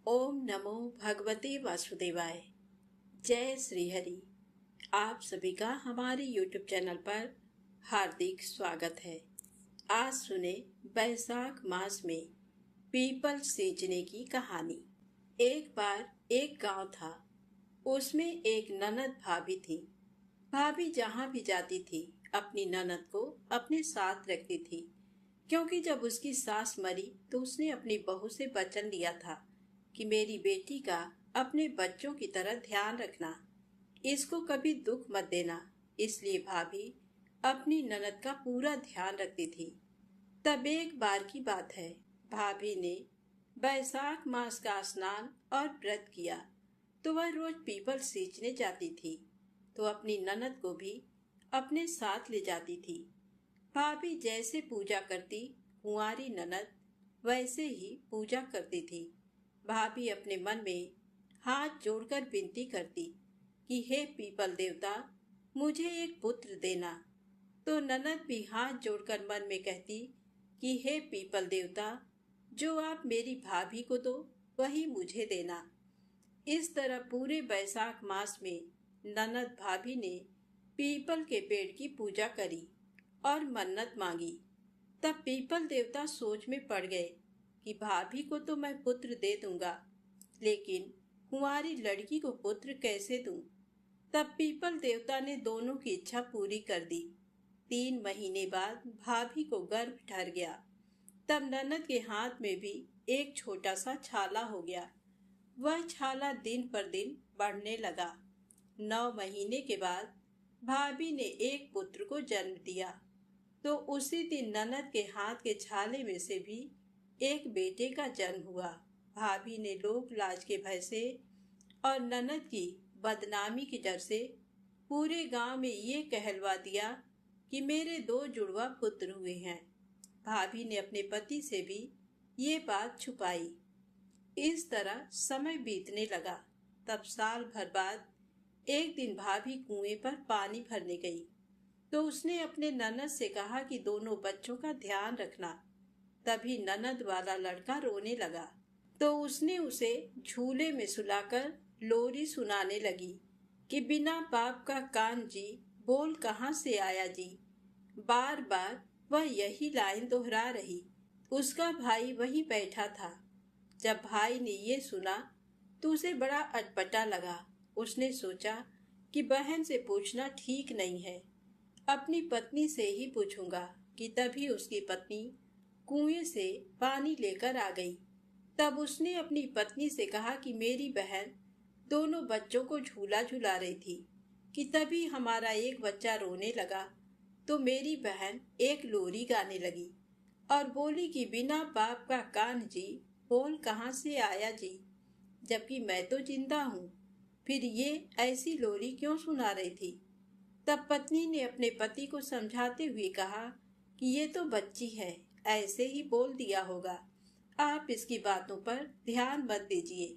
ओम नमो भगवते वासुदेवाय। जय श्री हरि। आप सभी का हमारे YouTube चैनल पर हार्दिक स्वागत है। आज सुने बैसाख मास में पीपल सींचने की कहानी। एक बार एक गांव था, उसमें एक ननद भाभी थी। भाभी जहां भी जाती थी अपनी ननद को अपने साथ रखती थी, क्योंकि जब उसकी सास मरी तो उसने अपनी बहू से वचन लिया था कि मेरी बेटी का अपने बच्चों की तरह ध्यान रखना, इसको कभी दुख मत देना। इसलिए भाभी अपनी ननद का पूरा ध्यान रखती थी। तब एक बार की बात है, भाभी ने बैसाख मास का स्नान और व्रत किया तो वह रोज पीपल सींचने जाती थी, तो अपनी ननद को भी अपने साथ ले जाती थी। भाभी जैसे पूजा करती कुंवारी ननद वैसे ही पूजा करती थी। भाभी अपने मन में हाथ जोड़कर विनती करती कि हे पीपल देवता, मुझे एक पुत्र देना। तो ननद भी हाथ जोड़कर मन में कहती कि हे पीपल देवता, जो आप मेरी भाभी को दो वही मुझे देना। इस तरह पूरे बैसाख मास में ननद भाभी ने पीपल के पेड़ की पूजा करी और मन्नत मांगी। तब पीपल देवता सोच में पड़ गए कि भाभी को तो मैं पुत्र दे दूंगा, लेकिन कुंवारी लड़की को पुत्र कैसे दूं? तब पीपल देवता ने दोनों की इच्छा पूरी कर दी। 3 महीने बाद भाभी को गर्भ ठहर गया। तब ननद के हाथ में भी एक छोटा सा छाला हो गया। वह छाला दिन पर दिन बढ़ने लगा। 9 महीने के बाद भाभी ने एक पुत्र को जन्म दिया। तो उसी दिन ननद के हाथ के छाले में से भी एक बेटे का जन्म हुआ। भाभी ने लोक लाज के भय से और ननद की बदनामी की डर से पूरे गांव में ये कहलवा दिया कि मेरे 2 जुड़वा पुत्र हुए हैं। भाभी ने अपने पति से भी ये बात छुपाई। इस तरह समय बीतने लगा। तब साल भर बाद एक दिन भाभी कुएं पर पानी भरने गई, तो उसने अपने ननद से कहा कि दोनों बच्चों का ध्यान रखना। तभी ननद वाला लड़का रोने लगा, तो उसने उसे झूले में सुलाकर लोरी सुनाने लगी कि बिना बाप का कान जी, बोल कहाँ से आया जी। बार बार वह यही लाइन दोहरा रही। उसका भाई वहीं बैठा था। जब भाई ने ये सुना तो उसे बड़ा अटपटा लगा। उसने सोचा कि बहन से पूछना ठीक नहीं है, अपनी पत्नी से ही पूछूंगा। कि तभी उसकी पत्नी कुएं से पानी लेकर आ गई। तब उसने अपनी पत्नी से कहा कि मेरी बहन दोनों बच्चों को झूला झुला रही थी कि तभी हमारा एक बच्चा रोने लगा, तो मेरी बहन एक लोरी गाने लगी और बोली कि बिना बाप का कान जी, बोल कहाँ से आया जी, जबकि मैं तो जिंदा हूँ, फिर ये ऐसी लोरी क्यों सुना रही थी। तब पत्नी ने अपने पति को समझाते हुए कहा कि ये तो बच्ची है, ऐसे ही बोल दिया होगा, आप इसकी बातों पर ध्यान मत दीजिए।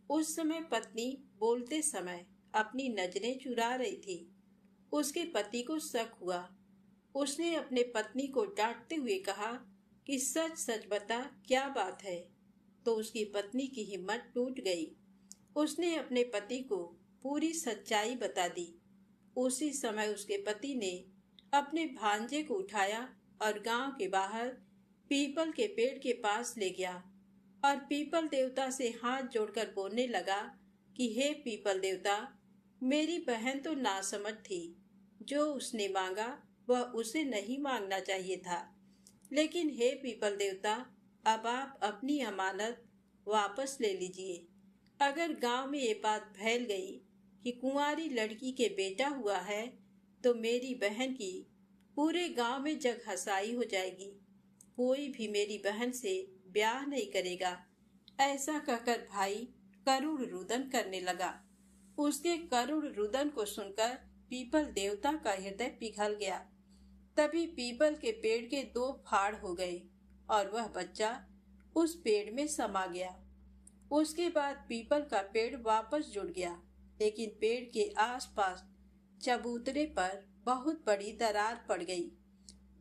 उस समय पत्नी बोलते समय अपनी नजरें चुरा रही थी। उसके पति को शक हुआ। उसने अपने पत्नी को डांटते हुए कहा कि सच सच बता, क्या बात है। तो उसकी पत्नी की हिम्मत टूट गई। उसने अपने पति को पूरी सच्चाई बता दी। उसी समय उसके पति ने अपने भांजे को उठाया और गांव के बाहर पीपल के पेड़ के पास ले गया और पीपल देवता से हाथ जोड़कर बोलने लगा कि हे पीपल देवता, मेरी बहन तो नासमझ थी, जो उसने मांगा वह उसे नहीं मांगना चाहिए था। लेकिन हे पीपल देवता, अब आप अपनी अमानत वापस ले लीजिए। अगर गांव में ये बात फैल गई कि कुंवारी लड़की के बेटा हुआ है, तो मेरी बहन की पूरे गांव में जग हंसाई हो जाएगी। कोई भी मेरी बहन से ब्याह नहीं करेगा। ऐसा कहकर भाई करुण रुदन करने लगा। उसके करुण रुदन को सुनकर पीपल देवता का हृदय पिघल गया। तभी पीपल के पेड़ के 2 फाड़ हो गए और वह बच्चा उस पेड़ में समा गया। उसके बाद पीपल का पेड़ वापस जुड़ गया, लेकिन पेड़ के आसपास चबूतरे पर बहुत बड़ी दरार पड़ गई।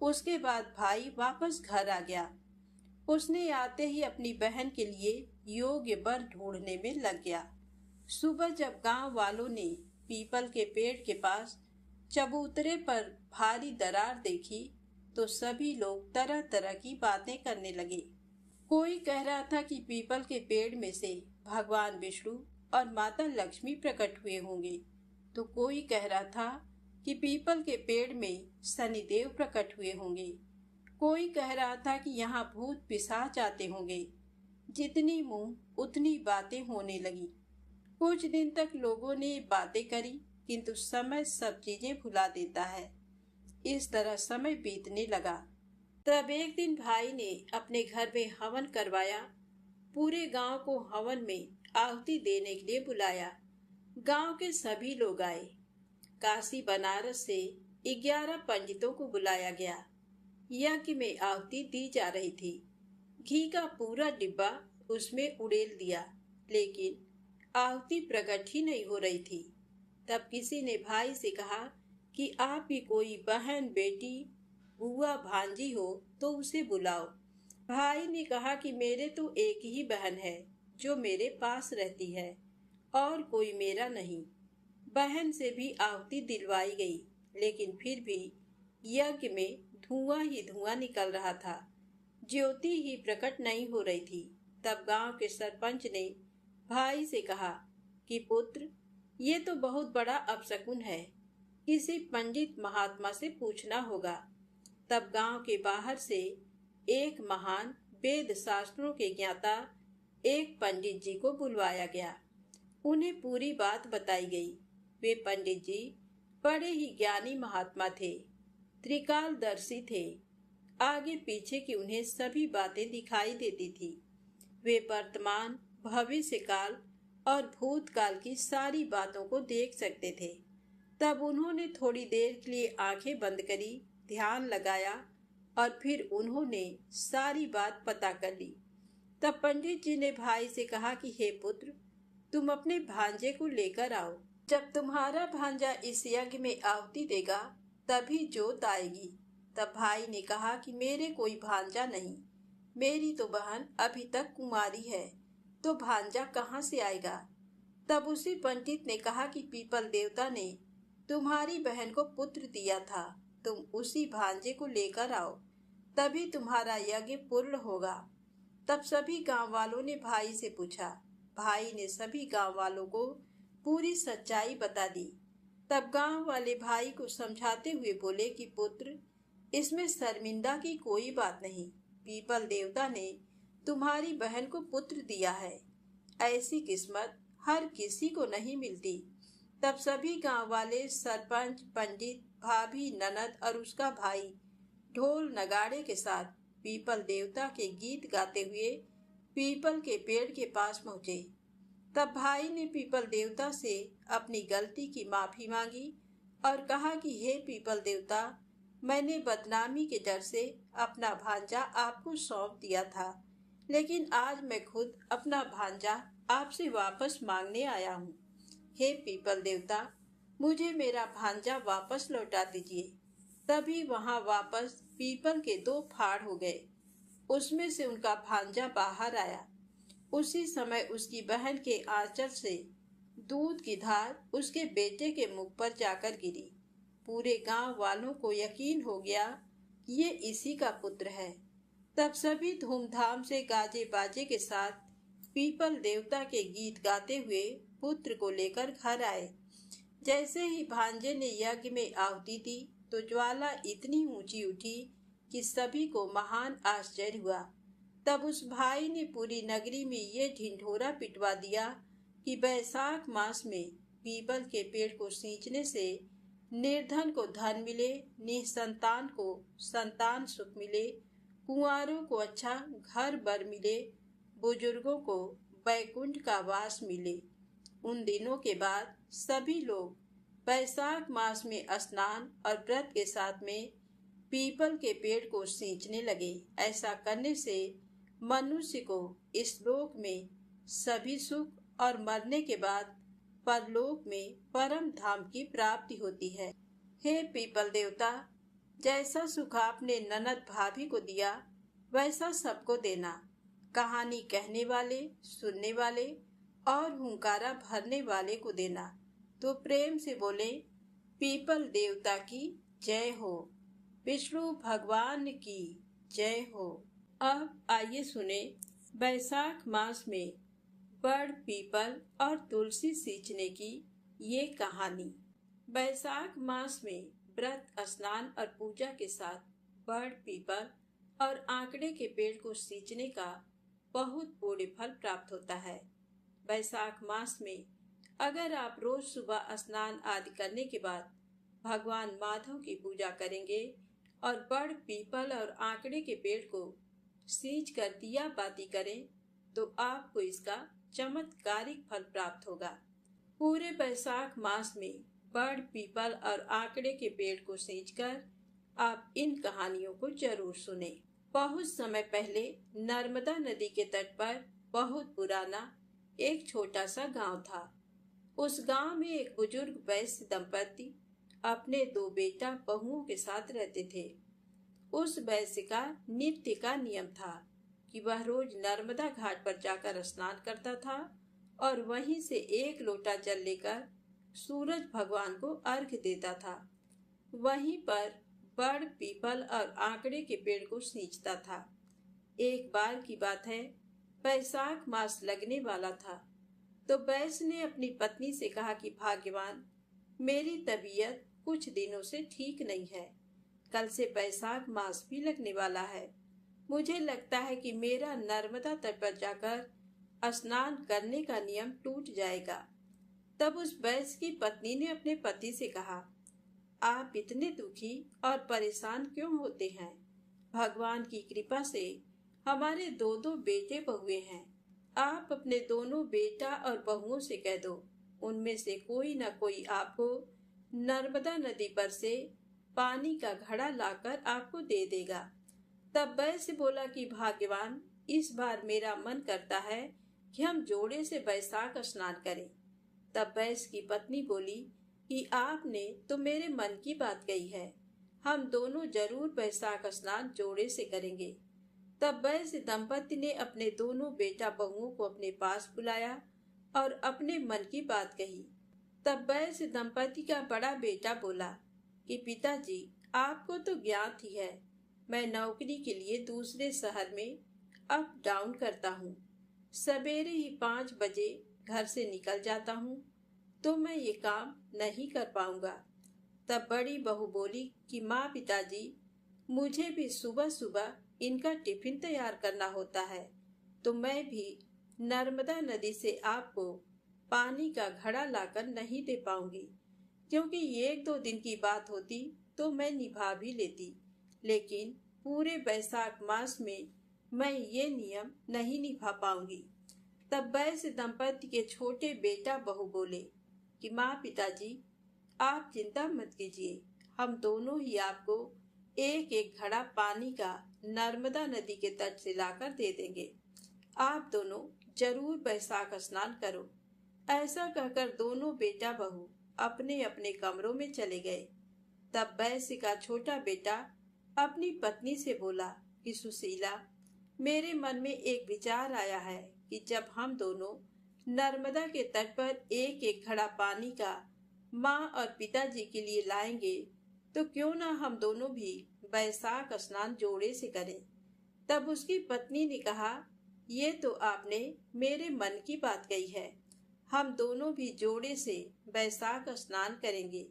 उसके बाद भाई वापस घर आ गया। उसने आते ही अपनी बहन के लिए योग्य वर ढूंढने में लग गया। सुबह जब गांव वालों ने पीपल के पेड़ के पास चबूतरे पर भारी दरार देखी तो सभी लोग तरह तरह की बातें करने लगे। कोई कह रहा था कि पीपल के पेड़ में से भगवान विष्णु और माता लक्ष्मी प्रकट हुए होंगे, तो कोई कह रहा था कि पीपल के पेड़ में शनिदेव प्रकट हुए होंगे। कोई कह रहा था कि यहाँ भूत पिशाच आते होंगे। जितनी मुंह उतनी बातें होने लगी। कुछ दिन तक लोगों ने बातें करी, किंतु समय सब चीजें भुला देता है। इस तरह समय बीतने लगा। तब एक दिन भाई ने अपने घर में हवन करवाया। पूरे गांव को हवन में आहुति देने के लिए बुलाया। गांव के सभी लोग आए। काशी बनारस से 11 पंडितों को बुलाया गया। यज्ञ में आहुति दी जा रही थी। घी का पूरा डिब्बा उसमें उड़ेल दिया, लेकिन आहुति प्रकट ही नहीं हो रही थी। तब किसी ने भाई से कहा कि आपकी कोई बहन, बेटी, बुआ, भांजी हो तो उसे बुलाओ। भाई ने कहा कि मेरे तो एक ही बहन है जो मेरे पास रहती है और कोई मेरा नहीं। बहन से भी आहुति दिलवाई गई, लेकिन फिर भी यज्ञ में धुआं ही धुआं निकल रहा था। ज्योति ही प्रकट नहीं हो रही थी। तब गांव के सरपंच ने भाई से कहा कि पुत्र, ये तो बहुत बड़ा अपशकुन है। किसी पंडित महात्मा से पूछना होगा। तब गांव के बाहर से एक महान वेद शास्त्रों के ज्ञाता एक पंडित जी को बुलवाया गया। उन्हें पूरी बात बताई गई। वे पंडित जी बड़े ही ज्ञानी महात्मा थे, त्रिकालदर्शी थे। आगे पीछे की उन्हें सभी बातें दिखाई देती थी। वे वर्तमान, भविष्य काल और भूतकाल की सारी बातों को देख सकते थे। तब उन्होंने थोड़ी देर के लिए आंखें बंद करी, ध्यान लगाया और फिर उन्होंने सारी बात पता कर ली। तब पंडित जी ने भाई से कहा कि हे पुत्र, तुम अपने भांजे को लेकर आओ। जब तुम्हारा भांजा इस यज्ञ में आहुति देगा तभी जोत आएगी। तब भाई ने कहा कि मेरे कोई भांजा नहीं, मेरी तो बहन अभी तक कुंवारी है, तो भांजा कहाँ से आएगा। तब उसी पंडित ने कहा कि पीपल देवता ने तुम्हारी बहन को पुत्र दिया था, तुम उसी भांजे को लेकर आओ, तभी तुम्हारा यज्ञ पूर्ण होगा। तब सभी गांव वालों ने भाई से पूछा। भाई ने सभी गांव वालों को पूरी सच्चाई बता दी। तब गांव वाले भाई को समझाते हुए बोले कि पुत्र, इसमें शर्मिंदा की कोई बात नहीं। पीपल देवता ने तुम्हारी बहन को पुत्र दिया है। ऐसी किस्मत हर किसी को नहीं मिलती। तब सभी गांव वाले, सरपंच, पंडित, भाभी, ननद और उसका भाई ढोल नगाड़े के साथ पीपल देवता के गीत गाते हुए पीपल के पेड़ के पास पहुंचे। तब भाई ने पीपल देवता से अपनी गलती की माफी मांगी और कहा कि हे पीपल देवता, मैंने बदनामी के डर से अपना भांजा आपको सौंप दिया था, लेकिन आज मैं खुद अपना भांजा आपसे वापस मांगने आया हूँ। हे पीपल देवता, मुझे मेरा भांजा वापस लौटा दीजिए। तभी वहां वापस पीपल के 2 फाड़ हो गए। उसमें से उनका भांजा बाहर आया। उसी समय उसकी बहन के आंचल से दूध की धार उसके बेटे के मुख पर जाकर गिरी। पूरे गांव वालों को यकीन हो गया कि ये इसी का पुत्र है। तब सभी धूमधाम से गाजे बाजे के साथ पीपल देवता के गीत गाते हुए पुत्र को लेकर घर आए। जैसे ही भांजे ने यज्ञ में आहुति दी तो ज्वाला इतनी ऊंची उठी कि सभी को महान आश्चर्य हुआ। तब उस भाई ने पूरी नगरी में ये ढिंढोरा पिटवा दिया कि बैसाख मास में पीपल के पेड़ को सींचने से निर्धन को धन मिले, निसंतान को संतान सुख मिले, कुंवारों को अच्छा घर बर मिले, बुजुर्गों को बैकुंठ का वास मिले। उन दिनों के बाद सभी लोग बैसाख मास में स्नान और व्रत के साथ में पीपल के पेड़ को सींचने लगे। ऐसा करने से मनुष्य को इस लोक में सभी सुख और मरने के बाद परलोक में परम धाम की प्राप्ति होती है। हे पीपल देवता, जैसा सुख आपने ननद भाभी को दिया वैसा सबको देना। कहानी कहने वाले, सुनने वाले और हुंकारा भरने वाले को देना। तो प्रेम से बोले, पीपल देवता की जय हो, विष्णु भगवान की जय हो। अब आइए सुने बैसाख मास में बड़, पीपल और तुलसी सींचने की ये कहानी। बैसाख मास में व्रत, स्नान और पूजा के साथ बड़, पीपल और आंकड़े के पेड़ को सींचने का बहुत पुण्य फल प्राप्त होता है। बैसाख मास में अगर आप रोज सुबह स्नान आदि करने के बाद भगवान माधव की पूजा करेंगे और बड़, पीपल और आंकड़े के पेड़ को सींच कर दिया बाती करें तो आपको इसका चमत्कारिक फल प्राप्त होगा। पूरे बैसाख मास में बड़, पीपल और आंकड़े के पेड़ को सींचकर आप इन कहानियों को जरूर सुने। बहुत समय पहले नर्मदा नदी के तट पर बहुत पुराना एक छोटा सा गांव था। उस गांव में एक बुजुर्ग वैश्य दंपति अपने 2 बेटा बहुओं के साथ रहते थे। उस वैश्य का नित्य का नियम था कि वह रोज नर्मदा घाट पर जाकर स्नान करता था और वहीं से 1 लोटा जल लेकर सूरज भगवान को अर्घ्य देता था। वहीं पर बड़, पीपल और आंकड़े के पेड़ को सींचता था। एक बार की बात है, बैसाख मास लगने वाला था तो वैश्य ने अपनी पत्नी से कहा कि भाग्यवान, मेरी तबीयत कुछ दिनों से ठीक नहीं है। कल से बैसाख मास भी लगने वाला है। मुझे लगता है कि मेरा नर्मदा तट पर जाकर स्नान करने का नियम टूट जाएगा। तब उस वैश्य की पत्नी ने अपने पति से कहा, आप इतने दुखी और परेशान क्यों होते हैं? भगवान की कृपा से हमारे 2 बेटे बहुए हैं। आप अपने दोनों बेटा और बहुओं से कह दो, उनमें से कोई न कोई आपको नर्मदा नदी पर से पानी का घड़ा लाकर आपको दे देगा। तब वैश्य बोला कि भाग्यवान, इस बार मेरा मन करता है कि हम जोड़े से बैसाख स्नान करें। तब वैश्य की पत्नी बोली कि आपने तो मेरे मन की बात कही है, हम दोनों जरूर बैसाख स्नान जोड़े से करेंगे। तब वैश्य दंपति ने अपने दोनों बेटा बहुओं को अपने पास बुलाया और अपने मन की बात कही। तब वैश्य दंपति का बड़ा बेटा बोला कि पिताजी, आपको तो ज्ञात ही है, मैं नौकरी के लिए दूसरे शहर में अप डाउन करता हूँ। सवेरे ही 5 बजे घर से निकल जाता हूँ तो मैं ये काम नहीं कर पाऊंगा। तब बड़ी बहू बोली कि माँ, पिताजी, मुझे भी सुबह सुबह इनका टिफिन तैयार करना होता है तो मैं भी नर्मदा नदी से आपको पानी का घड़ा लाकर नहीं दे पाऊंगी, क्योंकि 1-2 दिन की बात होती तो मैं निभा भी लेती, लेकिन पूरे बैसाख मास में मैं ये नियम नहीं निभा पाऊंगी। तब वैश्य दंपति के छोटे बेटा बहू बोले कि माँ, पिताजी, आप चिंता मत कीजिए, हम दोनों ही आपको 1-1 घड़ा पानी का नर्मदा नदी के तट से लाकर दे देंगे। आप दोनों जरूर बैसाख स्नान करो। ऐसा कहकर दोनों बेटा बहू अपने अपने कमरों में चले गए। तब वैश्य का छोटा बेटा अपनी पत्नी से बोला कि सुशीला, मेरे मन में एक विचार आया है कि जब हम दोनों नर्मदा के तट पर 1-1 घड़ा पानी का माँ और पिताजी के लिए लाएंगे तो क्यों ना हम दोनों भी बैसाख स्नान जोड़े से करें। तब उसकी पत्नी ने कहा, ये तो आपने मेरे मन की बात कही है, हम दोनों भी जोड़े से बैसाख स्नान करेंगे।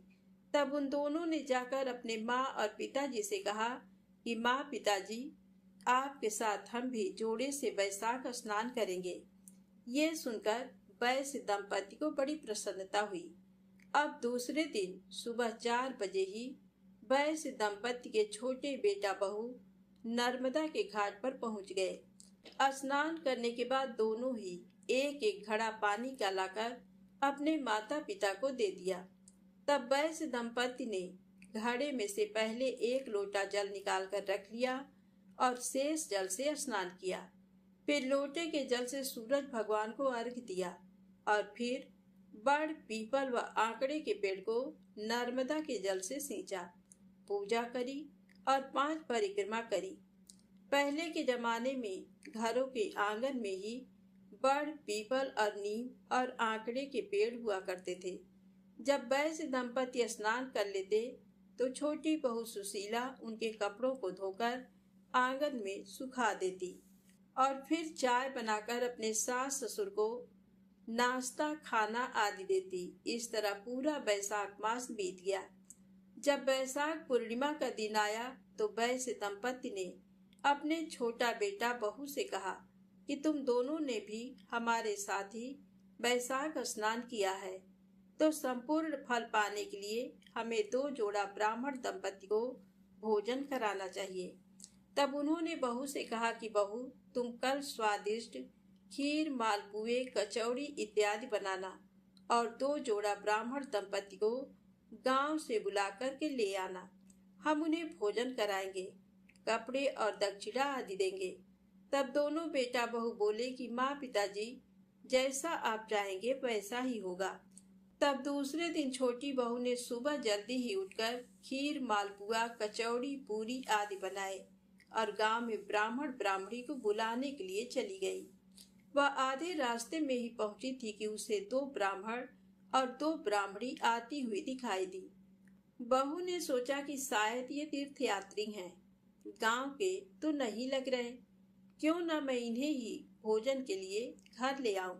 तब उन दोनों ने जाकर अपने माँ और पिताजी से कहा कि माँ, पिताजी, आपके साथ हम भी जोड़े से बैसाख स्नान करेंगे। ये सुनकर वैश्य दंपति को बड़ी प्रसन्नता हुई। अब दूसरे दिन सुबह 4 बजे ही वैश्य दंपति के छोटे बेटा बहू नर्मदा के घाट पर पहुंच गए। स्नान करने के बाद दोनों ही 1-1 घड़ा पानी का लाकर अपने माता पिता को दे दिया। तब वैश्य दंपति ने घड़े में से पहले 1 लोटा जल निकाल कर रख लिया और शेष जल से स्नान किया। फिर लोटे के जल से सूरज भगवान को अर्घ्य दिया और फिर बड़, पीपल व आंकड़े के पेड़ को नर्मदा के जल से सींचा, पूजा करी और 5 परिक्रमा करी। पहले के जमाने में घरों के आंगन में ही बड़, पीपल और नीम और आंकड़े के पेड़ हुआ करते थे। जब वैश्य दंपति स्नान कर लेते तो छोटी बहू सुशीला उनके कपड़ों को धोकर आंगन में सुखा देती और फिर चाय बनाकर अपने सास ससुर को नाश्ता खाना आदि देती। इस तरह पूरा वैशाख मास बीत गया। जब वैशाख पूर्णिमा का दिन आया तो वैश्य दंपति ने अपने छोटा बेटा बहू से कहा कि तुम दोनों ने भी हमारे साथ ही वैशाख स्नान किया है, तो संपूर्ण फल पाने के लिए हमें 2 जोड़ा ब्राह्मण दंपति को भोजन कराना चाहिए। तब उन्होंने बहू से कहा कि बहू, तुम कल स्वादिष्ट खीर, मालपुए, कचौड़ी इत्यादि बनाना और 2 जोड़ा ब्राह्मण दंपति को गांव से बुला कर के ले आना। हम उन्हें भोजन कराएंगे, कपड़े और दक्षिणा आदि देंगे। तब दोनों बेटा बहू बोले कि माँ पिताजी, जैसा आप चाहेंगे वैसा ही होगा। तब दूसरे दिन छोटी बहू ने सुबह जल्दी ही उठकर खीर, मालपुआ, कचौड़ी, पूरी आदि बनाए और गांव में ब्राह्मण ब्राह्मणी को बुलाने के लिए चली गई। वह आधे रास्ते में ही पहुंची थी कि उसे 2 ब्राह्मण और 2 ब्राह्मणी आती हुई दिखाई दी। बहू ने सोचा कि शायद ये तीर्थ यात्री हैं, गांव के तो नहीं लग रहे, क्यों न मैं इन्हें ही भोजन के लिए घर ले आऊं।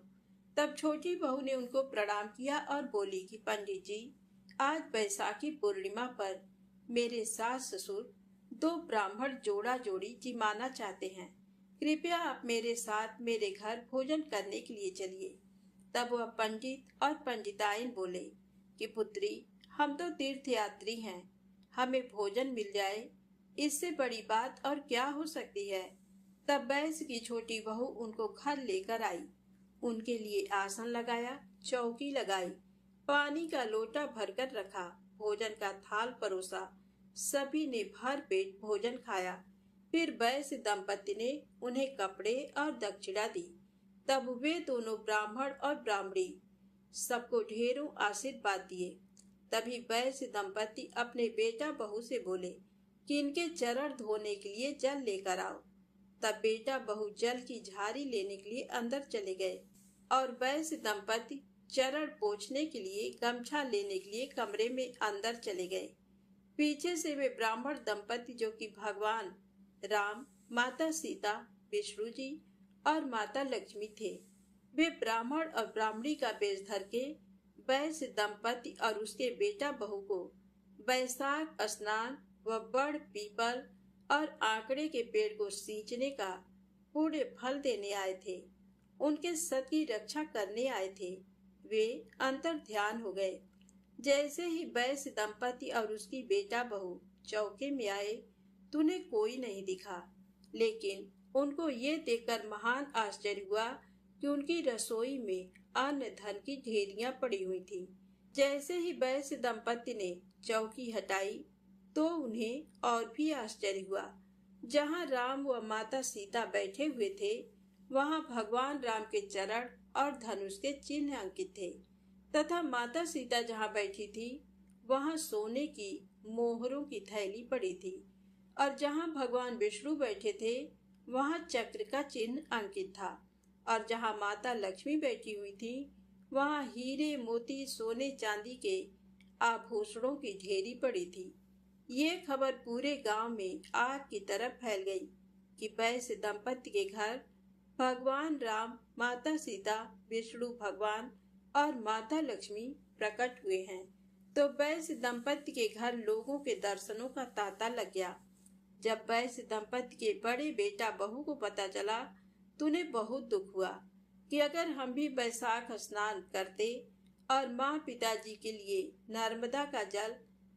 तब छोटी बहू ने उनको प्रणाम किया और बोली कि पंडित जी, आज बैसाखी पूर्णिमा पर मेरे सास ससुर 2 ब्राह्मण जोड़ा जोड़ी जिमाना चाहते हैं, कृपया आप मेरे साथ मेरे घर भोजन करने के लिए चलिए। तब वह पंडित और पंडिताइन बोले कि पुत्री, हम तो तीर्थ यात्री हैं, हमें भोजन मिल जाए, इससे बड़ी बात और क्या हो सकती है। तब वैश्य की छोटी बहू उनको घर लेकर आई, उनके लिए आसन लगाया, चौकी लगाई, पानी का लोटा भरकर रखा, भोजन का थाल परोसा, सभी ने भर पेट भोजन खाया। फिर वैश्य दंपति ने उन्हें कपड़े और दक्षिणा दी। तब वे दोनों ब्राह्मण और ब्राह्मणी सबको ढेरों आशीर्वाद दिए। तभी वैश्य दंपति अपने बेटा बहू से बोले कि इनके चरण धोने के लिए जल लेकर आओ। तब बेटा बहू जल की झारी लेने के लिए अंदर चले गए और वैश्य दंपति चरण पोंछने के लिए गमछा लेने के लिए कमरे में अंदर चले गए। पीछे से वे ब्राह्मण दंपति, जो कि भगवान राम, माता सीता, विष्णु जी और माता लक्ष्मी थे, वे ब्राह्मण और ब्राह्मणी का वेश धर के वैश्य दंपति और उसके बेटा बहू को वैशाख स्नान व बड़, पीपल और आंकड़े के पेड़ को सींचने का पूरे फल देने आए थे। उनके सत की रक्षा करने आए थे। वे अंतर ध्यान हो गए। जैसे ही वैश्य दंपति और उसकी बेटा बहू चौके में आए, उन्हें कोई नहीं दिखा, लेकिन उनको ये देखकर महान आश्चर्य हुआ कि उनकी रसोई में अन्न धन की ढेरियां पड़ी हुई थी। जैसे ही वैश्य दंपति ने चौकी हटाई तो उन्हें और भी आश्चर्य हुआ। जहां राम व माता सीता बैठे हुए थे, वहां भगवान राम के चरण और धनुष के चिन्ह अंकित थे तथा माता सीता जहां बैठी थी, वहां सोने की मोहरों की थैली पड़ी थी और जहां भगवान विष्णु बैठे थे, वहां चक्र का चिन्ह अंकित था और जहां माता लक्ष्मी बैठी हुई थी, वहां हीरे, मोती, सोने चांदी के आभूषणों की ढेरी पड़ी थी। ये खबर पूरे गांव में आग की तरह फैल गई कि वैश्य दंपति के घर भगवान राम, माता सीता, विष्णु भगवान और माता लक्ष्मी प्रकट हुए हैं। तो वैश्य दंपति के घर लोगों के दर्शनों का तांता लग गया। जब वैश्य दंपति के बड़े बेटा बहू को पता चला तो उन्हें बहुत दुख हुआ कि अगर हम भी वैशाख स्नान करते और माँ पिताजी के लिए नर्मदा का जल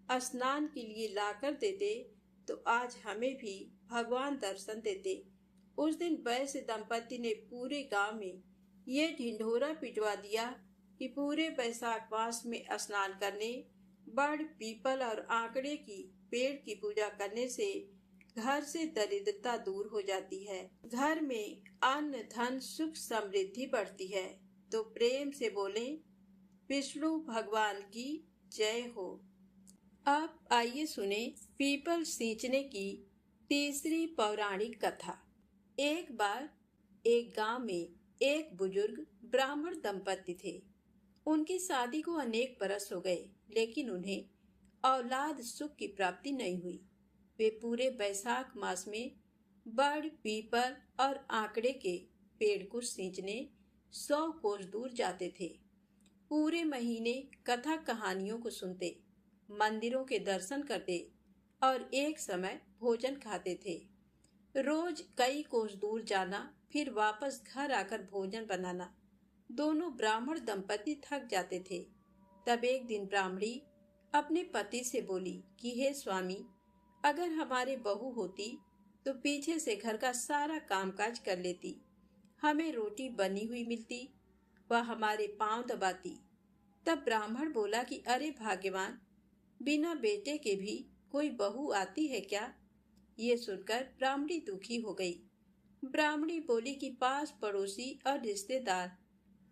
स्नान के लिए लाकर देते तो आज हमें भी भगवान दर्शन देते। उस दिन वैश्य दंपति ने पूरे गांव में ये ढिंढोरा पिटवा दिया कि पूरे वैशाख मास में स्नान करने, बड़, पीपल और आंकड़े की पेड़ की पूजा करने से घर से दरिद्रता दूर हो जाती है, घर में अन्न धन सुख समृद्धि बढ़ती है। तो प्रेम से बोले विष्णु भगवान की जय हो। अब आइए सुने पीपल सींचने की तीसरी पौराणिक कथा। एक बार एक गांव में एक बुजुर्ग ब्राह्मण दंपति थे। उनकी शादी को अनेक बरस हो गए, लेकिन उन्हें औलाद सुख की प्राप्ति नहीं हुई। वे पूरे बैसाख मास में बड़, पीपल और आंकड़े के पेड़ को सींचने 100 कोस दूर जाते थे। पूरे महीने कथा कहानियों को सुनते, मंदिरों के दर्शन करते और एक समय भोजन खाते थे। रोज कई कोस दूर जाना, फिर वापस घर आकर भोजन बनाना, दोनों ब्राह्मण दंपति थक जाते थे। तब एक दिन ब्राह्मणी अपने पति से बोली कि हे स्वामी, अगर हमारे बहू होती तो पीछे से घर का सारा कामकाज कर लेती, हमें रोटी बनी हुई मिलती, वह हमारे पांव दबाती। तब ब्राह्मण बोला कि अरे भाग्यवान, बिना बेटे के भी कोई बहू आती है क्या? ये सुनकर ब्राह्मणी दुखी हो गई। ब्राह्मणी बोली कि पास पड़ोसी और रिश्तेदार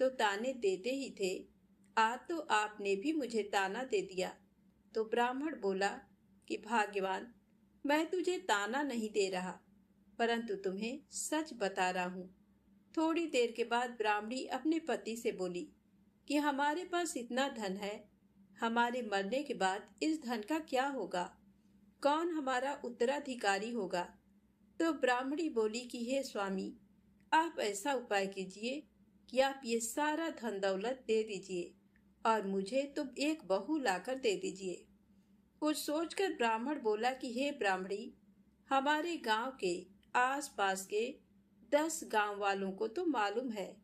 तो ताने देते ही थे, आज तो आपने भी मुझे ताना दे दिया। तो ब्राह्मण बोला कि भाग्यवान, मैं तुझे ताना नहीं दे रहा, परंतु तुम्हें सच बता रहा हूँ। थोड़ी देर के बाद ब्राह्मणी अपने पति से बोली कि हमारे पास इतना धन है, हमारे मरने के बाद इस धन का क्या होगा? कौन हमारा उत्तराधिकारी होगा? तो ब्राह्मणी बोली कि हे स्वामी, आप ऐसा उपाय कीजिए कि आप ये सारा धन दौलत दे दीजिए और मुझे तो एक बहू लाकर दे दीजिए। कुछ सोचकर ब्राह्मण बोला कि हे ब्राह्मणी, हमारे गांव के आसपास के 10 गांव वालों को तो मालूम है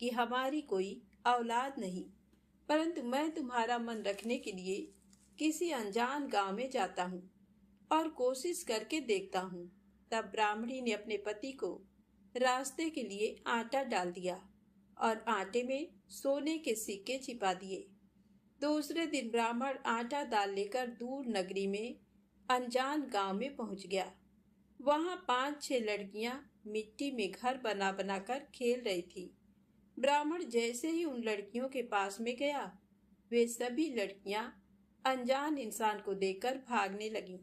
कि हमारी कोई औलाद नहीं, परंतु मैं तुम्हारा मन रखने के लिए किसी अनजान गांव में जाता हूँ और कोशिश करके देखता हूँ। तब ब्राह्मणी ने अपने पति को रास्ते के लिए आटा डाल दिया और आटे में सोने के सिक्के छिपा दिए। दूसरे दिन ब्राह्मण आटा डाल लेकर दूर नगरी में अनजान गांव में पहुंच गया। वहां 5-6 लड़कियां मिट्टी में घर बना बनाकर खेल रही थी। ब्राह्मण जैसे ही उन लड़कियों के पास में गया, वे सभी लड़कियां अनजान इंसान को देखकर भागने लगीं।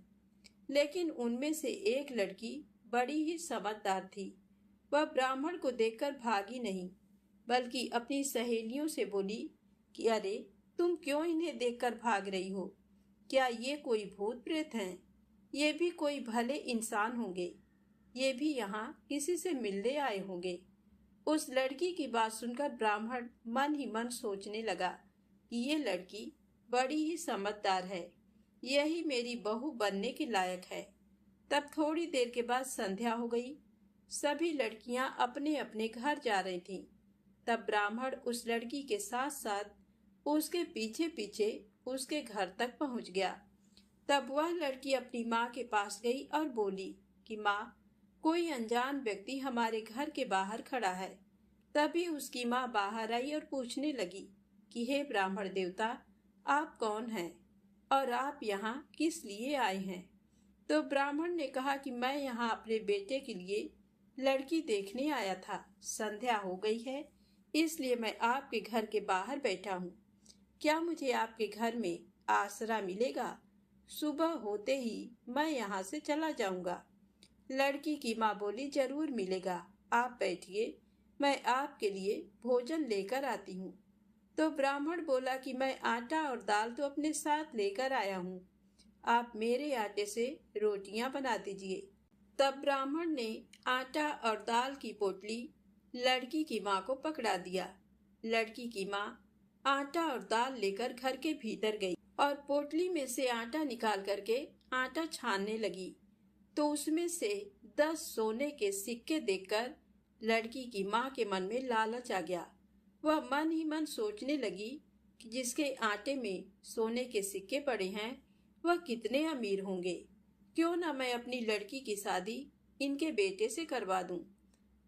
लेकिन उनमें से एक लड़की बड़ी ही समझदार थी। वह ब्राह्मण को देखकर भागी नहीं, बल्कि अपनी सहेलियों से बोली कि अरे, तुम क्यों इन्हें देखकर भाग रही हो? क्या ये कोई भूत प्रेत हैं? ये भी कोई भले इंसान होंगे, ये भी यहाँ किसी से मिलने आए होंगे। उस लड़की की बात सुनकर ब्राह्मण मन ही मन सोचने लगा कि ये लड़की बड़ी ही समझदार है, यही मेरी बहू बनने के लायक है। तब थोड़ी देर के बाद संध्या हो गई। सभी लड़कियां अपने अपने घर जा रही थीं। तब ब्राह्मण उस लड़की के साथ साथ उसके पीछे पीछे उसके घर तक पहुंच गया। तब वह लड़की अपनी माँ के पास गई और बोली कि माँ, कोई अनजान व्यक्ति हमारे घर के बाहर खड़ा है। तभी उसकी माँ बाहर आई और पूछने लगी कि हे ब्राह्मण देवता, आप कौन हैं और आप यहाँ किस लिए आए हैं? तो ब्राह्मण ने कहा कि मैं यहाँ अपने बेटे के लिए लड़की देखने आया था। संध्या हो गई है, इसलिए मैं आपके घर के बाहर बैठा हूँ। क्या मुझे आपके घर में आसरा मिलेगा? सुबह होते ही मैं यहाँ से चला जाऊंगा। लड़की की माँ बोली, जरूर मिलेगा, आप बैठिए, मैं आपके लिए भोजन लेकर आती हूँ। तो ब्राह्मण बोला कि मैं आटा और दाल तो अपने साथ लेकर आया हूँ, आप मेरे आटे से रोटियां बना दीजिए। तब ब्राह्मण ने आटा और दाल की पोटली लड़की की माँ को पकड़ा दिया। लड़की की माँ आटा और दाल लेकर घर के भीतर गई और पोटली में से आटा निकाल करके आटा छानने लगी। तो उसमें से 10 सोने के सिक्के देखकर लड़की की माँ के मन में लालच आ गया। वह मन ही मन सोचने लगी कि जिसके आटे में सोने के सिक्के पड़े हैं, वह कितने अमीर होंगे। क्यों ना मैं अपनी लड़की की शादी इनके बेटे से करवा दूं।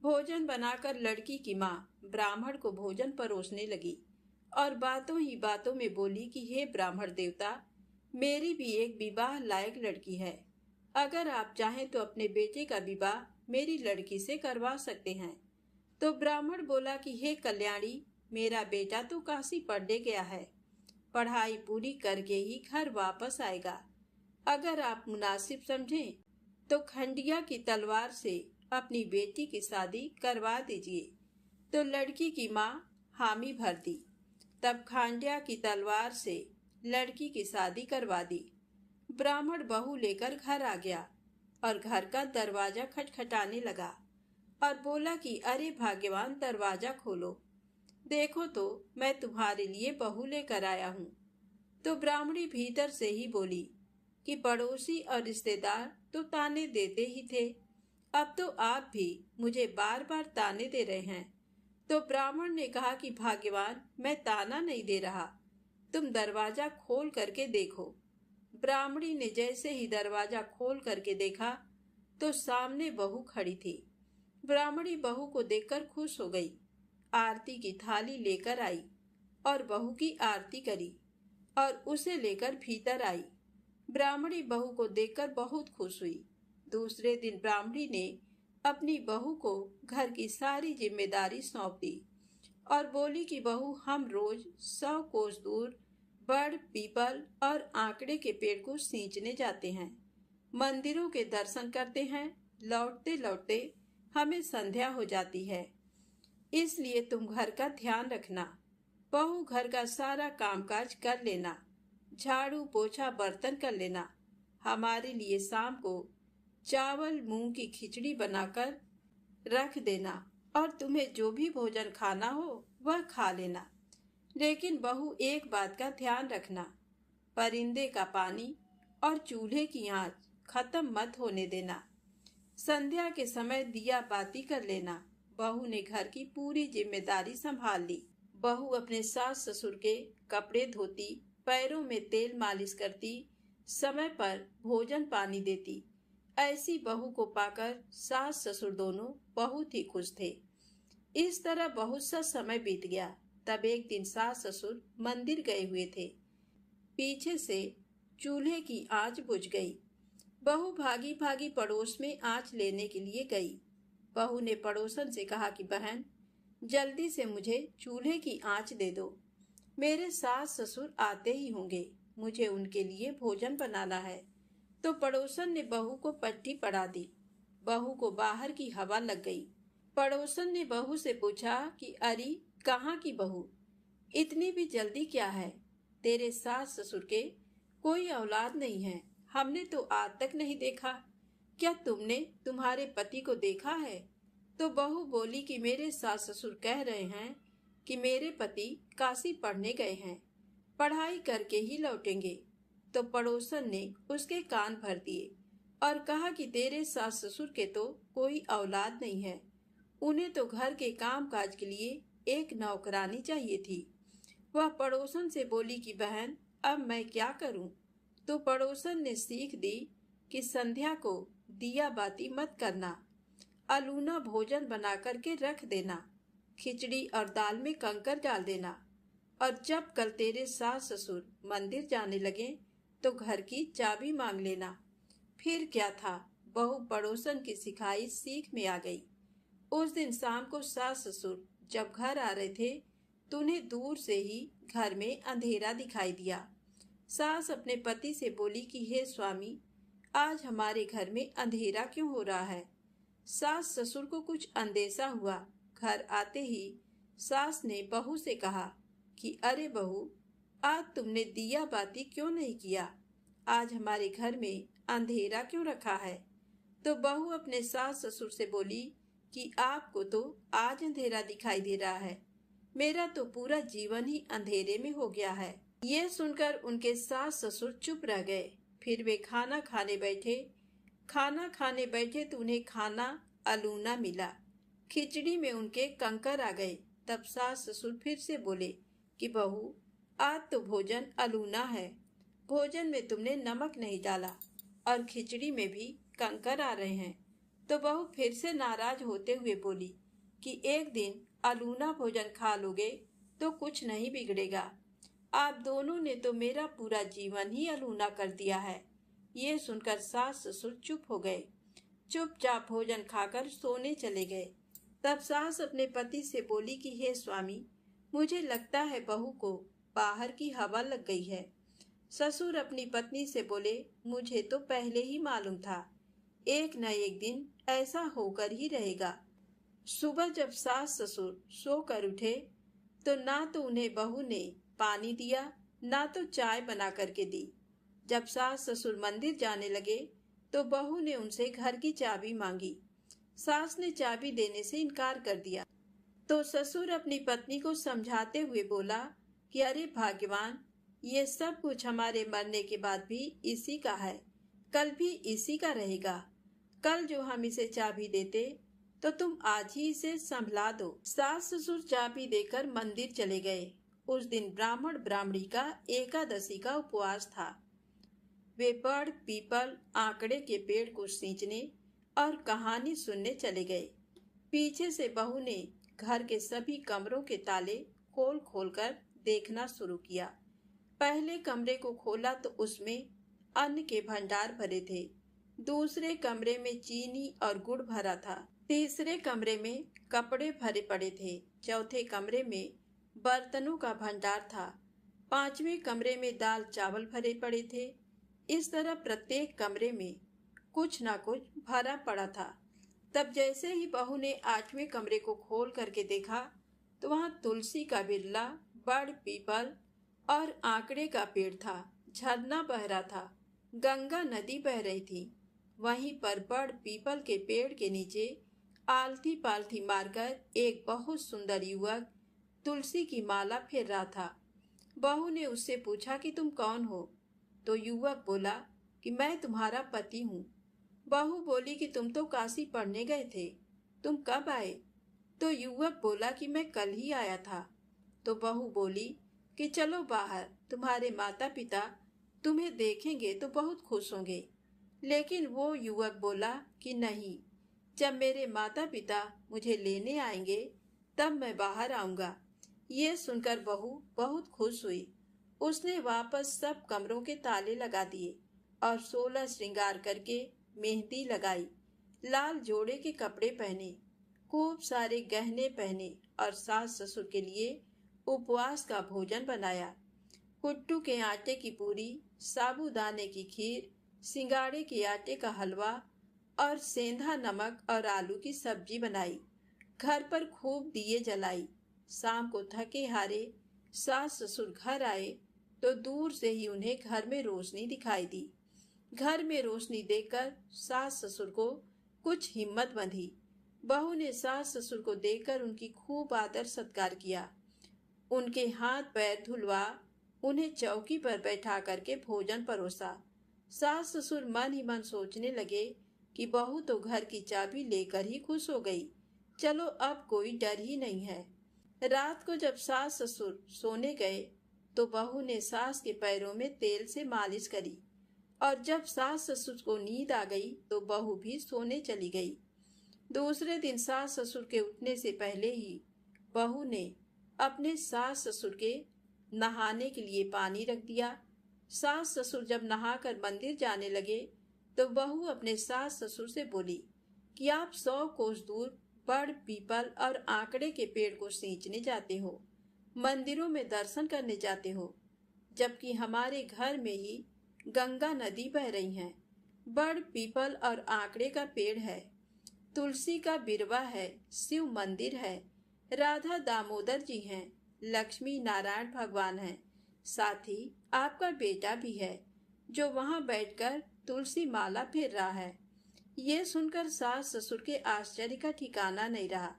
भोजन बनाकर लड़की की माँ ब्राह्मण को भोजन परोसने लगी और बातों ही बातों में बोली कि हे ब्राह्मण देवता, मेरी भी एक विवाह लायक लड़की है। अगर आप चाहें तो अपने बेटे का विवाह मेरी लड़की से करवा सकते हैं। तो ब्राह्मण बोला कि हे कल्याणी, मेरा बेटा तो काशी पढ़ने गया है, पढ़ाई पूरी करके ही घर वापस आएगा। अगर आप मुनासिब समझें तो खंडिया की तलवार से अपनी बेटी की शादी करवा दीजिए। तो लड़की की माँ हामी भर दी। तब खांडिया की तलवार से लड़की की शादी करवा दी। ब्राह्मण बहू लेकर घर आ गया और घर का दरवाजा खटखटाने लगा और बोला कि अरे भाग्यवान, दरवाजा खोलो, देखो तो मैं तुम्हारे लिए बहू लेकर आया हूँ। तो ब्राह्मणी भीतर से ही बोली कि पड़ोसी और रिश्तेदार तो ताने देते ही थे, अब तो आप भी मुझे बार बार ताने दे रहे हैं। तो ब्राह्मण ने कहा कि भाग्यवान, मैं ताना नहीं दे रहा, तुम दरवाजा खोल करके देखो। ब्राह्मणी ने जैसे ही दरवाजा खोल करके देखा तो सामने बहू खड़ी थी। ब्राह्मणी बहू को देखकर खुश हो गई, आरती की थाली लेकर आई और बहू की आरती करी और उसे लेकर भीतर आई। ब्राह्मणी बहू को देखकर बहुत खुश हुई। दूसरे दिन ब्राह्मणी ने अपनी बहू को घर की सारी जिम्मेदारी सौंप दी और बोली कि बहू, हम रोज 100 कोस दूर बड़, पीपल और आंकड़े के पेड़ को सींचने जाते हैं, मंदिरों के दर्शन करते हैं। लौटते लौटते हमें संध्या हो जाती है, इसलिए तुम घर का ध्यान रखना। बहू घर का सारा कामकाज कर लेना, झाड़ू पोछा बर्तन कर लेना। हमारे लिए शाम को चावल मूंग की खिचड़ी बनाकर रख देना और तुम्हें जो भी भोजन खाना हो वह खा लेना। लेकिन बहू, एक बात का ध्यान रखना, परिंदे का पानी और चूल्हे की आंच खत्म मत होने देना। संध्या के समय दिया बाती कर लेना। बहू ने घर की पूरी जिम्मेदारी संभाल ली। बहू अपने सास ससुर के कपड़े धोती, पैरों में तेल मालिश करती, समय पर भोजन पानी देती। ऐसी बहू को पाकर सास ससुर दोनों बहुत ही खुश थे। इस तरह बहुत सा समय बीत गया। तब एक दिन सास ससुर मंदिर गए हुए थे। पीछे से चूल्हे की आंच बुझ गई। बहू भागी भागी पड़ोस में आंच लेने के लिए गई। बहू ने पड़ोसन से कहा कि बहन, जल्दी से मुझे चूल्हे की आंच दे दो, मेरे सास ससुर आते ही होंगे, मुझे उनके लिए भोजन बनाना है। तो पड़ोसन ने बहू को पट्टी पड़ा दी। बहू को बाहर की हवा लग गई। पड़ोसन ने बहू से पूछा कि अरे, कहाँ की बहू, इतनी भी जल्दी क्या है? तेरे सास ससुर के कोई औलाद नहीं है, हमने तो आज तक नहीं देखा, क्या तुमने तुम्हारे पति को देखा है? तो बहू बोली कि मेरे सास ससुर कह रहे हैं कि मेरे पति काशी पढ़ने गए हैं, पढ़ाई करके ही लौटेंगे। तो पड़ोसन ने उसके कान भर दिए और कहा कि तेरे सास ससुर के तो कोई औलाद नहीं है, उन्हें तो घर के काम काज के लिए एक नौकरानी चाहिए थी। वह पड़ोसन से बोली कि बहन, अब मैं क्या करूं? तो पड़ोसन ने सीख दी कि संध्या को दिया बाती मत करना, अलूना भोजन बना करके रख देना, खिचड़ी और दाल में कंकर डाल देना, और जब कल तेरे सास ससुर मंदिर जाने लगे तो घर की चाबी मांग लेना। फिर क्या था, बहू पड़ोसन की सिखाई सीख में आ गई। उस दिन शाम को सास ससुर जब घर आ रहे थे तो उन्हें दूर से ही घर में अंधेरा दिखाई दिया। सास अपने पति से बोली कि हे स्वामी, आज हमारे घर में अंधेरा क्यों हो रहा है? सास ससुर को कुछ अंदेशा हुआ। घर आते ही सास ने बहू से कहा कि अरे बहू, आज तुमने दिया बाती क्यों नहीं किया? आज हमारे घर में अंधेरा क्यों रखा है? तो बहू अपने सास ससुर से बोली कि आपको तो आज अंधेरा दिखाई दे रहा है, मेरा तो पूरा जीवन ही अंधेरे में हो गया है। ये सुनकर उनके सास ससुर चुप रह गए। फिर वे खाना खाने बैठे तो उन्हें खाना अलूना मिला। खिचड़ी में उनके कंकर आ गए। तब सास ससुर फिर से बोले कि बहू, आज तो भोजन अलूना है, भोजन में तुमने नमक नहीं डाला और खिचड़ी में भी कंकर आ रहे हैं। तो बहू फिर से नाराज होते हुए बोली कि एक दिन अलूना भोजन खा लोगे तो कुछ नहीं बिगड़ेगा, आप दोनों ने तो मेरा पूरा जीवन ही अलूना कर दिया है। ये सुनकर सास ससुर चुप हो गए। चुपचाप भोजन खाकर सोने चले गए। तब सास अपने पति से बोली कि हे स्वामी, मुझे लगता है बहू को बाहर की हवा लग गई है। ससुर अपनी पत्नी से बोले, मुझे तो पहले ही मालूम था, एक न एक दिन ऐसा होकर ही रहेगा। सुबह जब सास ससुर सोकर उठे तो ना तो उन्हें बहू ने पानी दिया, ना तो चाय बना करके दी। जब सास ससुर मंदिर जाने लगे तो बहू ने उनसे घर की चाबी मांगी। सास ने चाबी देने से इनकार कर दिया तो ससुर अपनी पत्नी को समझाते हुए बोला कि अरे भाग्यवान, ये सब कुछ हमारे मरने के बाद भी इसी का है, कल भी इसी का रहेगा। कल जो हम इसे चाबी देते तो तुम आज ही इसे संभला दो। सास ससुर चाबी देकर मंदिर चले गए। उस दिन ब्राह्मण ब्राह्मणी का एकादशी का उपवास था। वे बड़ पीपल आंकड़े के पेड़ को सींचने और कहानी सुनने चले गए। पीछे से बहू ने घर के सभी कमरों के ताले खोल खोल कर देखना शुरू किया। पहले कमरे को खोला तो उसमें अन्न के भंडार भरे थे। दूसरे कमरे में चीनी और गुड़ भरा था। तीसरे कमरे में कपड़े भरे पड़े थे। चौथे कमरे में बर्तनों का भंडार था। पांचवें कमरे में दाल चावल भरे पड़े थे। इस तरह प्रत्येक कमरे में कुछ ना कुछ भरा पड़ा था। तब जैसे ही बहू ने आठवें कमरे को खोल करके देखा तो वहां तुलसी का बिरला, बड़ पीपल और आंकड़े का पेड़ था। झरना बह रहा था, गंगा नदी बह रही थी। वहीं पर बड़ पीपल के पेड़ के नीचे आलती पालथी मारकर एक बहुत सुंदर युवक तुलसी की माला फेर रहा था। बहू ने उससे पूछा कि तुम कौन हो? तो युवक बोला कि मैं तुम्हारा पति हूँ। बहू बोली कि तुम तो काशी पढ़ने गए थे, तुम कब आए? तो युवक बोला कि मैं कल ही आया था। तो बहू बोली कि चलो बाहर, तुम्हारे माता पिता तुम्हें देखेंगे तो बहुत खुश होंगे। लेकिन वो युवक बोला कि नहीं, जब मेरे माता पिता मुझे लेने आएंगे तब मैं बाहर आऊंगा। ये सुनकर बहू बहुत खुश हुई। उसने वापस सब कमरों के ताले लगा दिए और 16 श्रृंगार करके मेहंदी लगाई, लाल जोड़े के कपड़े पहने, खूब सारे गहने पहने और सास ससुर के लिए उपवास का भोजन बनाया। कुट्टू के आटे की पूरी, साबूदाने की खीर, सिंगाड़े के आटे का हलवा और सेंधा नमक और आलू की सब्जी बनाई। घर पर खूब दिए जलाई। शाम को थके हारे सास ससुर घर आए तो दूर से ही उन्हें घर में रोशनी दिखाई दी। घर में रोशनी देखकर सास ससुर को कुछ हिम्मत बंधी। बहू ने सास ससुर को देखकर उनकी खूब आदर सत्कार किया। उनके हाथ पैर धुलवा उन्हें चौकी पर बैठा करके भोजन परोसा। सास ससुर मन ही मन सोचने लगे कि बहू तो घर की चाबी लेकर ही खुश हो गई, चलो अब कोई डर ही नहीं है। रात को जब सास ससुर सोने गए तो बहू ने सास के पैरों में तेल से मालिश करी और जब सास ससुर को नींद आ गई तो बहू भी सोने चली गई। दूसरे दिन सास ससुर के उठने से पहले ही बहू ने अपने सास ससुर के नहाने के लिए पानी रख दिया। सास ससुर जब नहाकर मंदिर जाने लगे तो बहू अपने सास ससुर से बोली कि आप 100 कोस दूर बड़ पीपल और आंकड़े के पेड़ को सींचने जाते हो, मंदिरों में दर्शन करने जाते हो, जबकि हमारे घर में ही गंगा नदी बह रही है। बड़ पीपल और आंकड़े का पेड़ है, तुलसी का बिरवा है, शिव मंदिर है, राधा दामोदर जी हैं, लक्ष्मी नारायण भगवान हैं, साथ ही आपका बेटा भी है जो वहां बैठकर तुलसी माला फेर रहा है। ये सुनकर सास ससुर के आश्चर्य का ठिकाना नहीं रहा।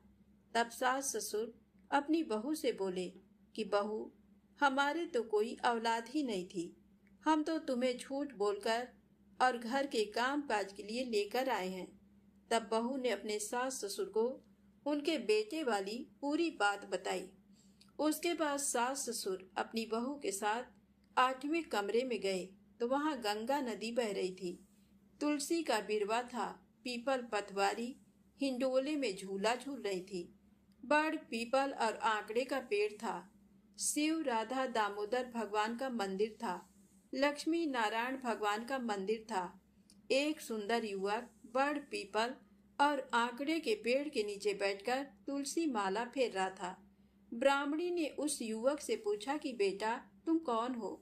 तब सास ससुर अपनी बहू से बोले कि बहू, हमारे तो कोई औलाद ही नहीं थी, हम तो तुम्हें झूठ बोलकर और घर के काम काज के लिए लेकर आए हैं। तब बहू ने अपने सास ससुर को उनके बेटे वाली पूरी बात बताई। उसके बाद सास ससुर अपनी बहू के साथ 8वें कमरे में गए तो वहां गंगा नदी बह रही थी। तुलसी का बिरवा था, पीपल पतवारी हिंडोले में झूला झूल रही थी। बड़ पीपल और आंकड़े का पेड़ था। शिव राधा दामोदर भगवान का मंदिर था। लक्ष्मी नारायण भगवान का मंदिर था। एक सुंदर युवक बड़ पीपल और आंकड़े के पेड़ के नीचे बैठकर तुलसी माला फेर रहा था। ब्राह्मणी ने उस युवक से पूछा कि बेटा तुम कौन हो?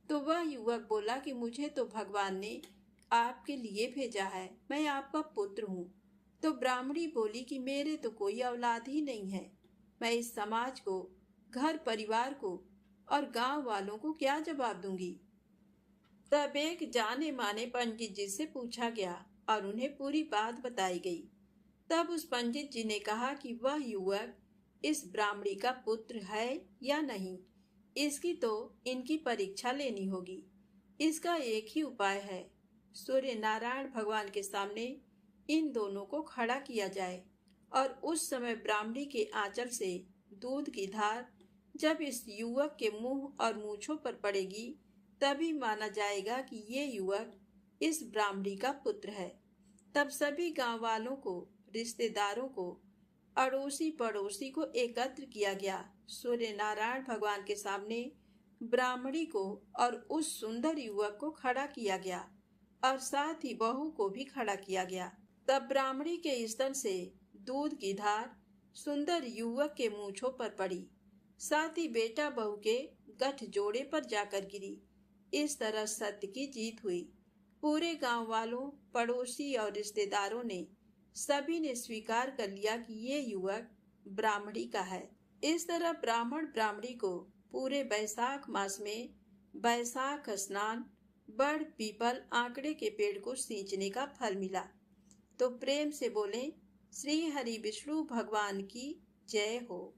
तो वह युवक बोला कि मुझे तो भगवान ने आपके लिए भेजा है, मैं आपका पुत्र हूँ। तो ब्राह्मणी बोली कि मेरे तो कोई औलाद ही नहीं है, मैं इस समाज को, घर परिवार को और गांव वालों को क्या जवाब दूंगी। तब एक जाने माने पंडित जी से पूछा गया और उन्हें पूरी बात बताई गई। तब उस पंडित जी ने कहा कि वह युवक इस ब्राह्मणी का पुत्र है या नहीं, इसकी तो इनकी परीक्षा लेनी होगी। इसका एक ही उपाय है, सूर्य नारायण भगवान के सामने इन दोनों को खड़ा किया जाए और उस समय ब्राह्मणी के आंचल से दूध की धार जब इस युवक के मुंह और मूछों पर पड़ेगी, तभी माना जाएगा कि ये युवक इस ब्राह्मणी का पुत्र है। तब सभी गांव वालों को, रिश्तेदारों को, अड़ोसी पड़ोसी को एकत्र किया गया। सूर्य नारायण भगवान के सामने ब्राह्मणी को और उस सुंदर युवक को खड़ा किया गया और साथ ही बहू को भी खड़ा किया गया। तब ब्राह्मणी के स्तन से दूध की धार सुंदर युवक के मूंछों पर पड़ी, साथ ही बेटा बहू के गठ जोड़े पर जाकर गिरी। इस तरह सत्य की जीत हुई। पूरे गांव वालों, पड़ोसी और रिश्तेदारों ने, सभी ने स्वीकार कर लिया कि ये युवक ब्राह्मणी का है। इस तरह ब्राह्मण ब्राह्मणी को पूरे बैसाख मास में बैसाख स्नान, बड़ पीपल आंकड़े के पेड़ को सींचने का फल मिला। तो प्रेम से बोलें, श्री हरि विष्णु भगवान की जय हो।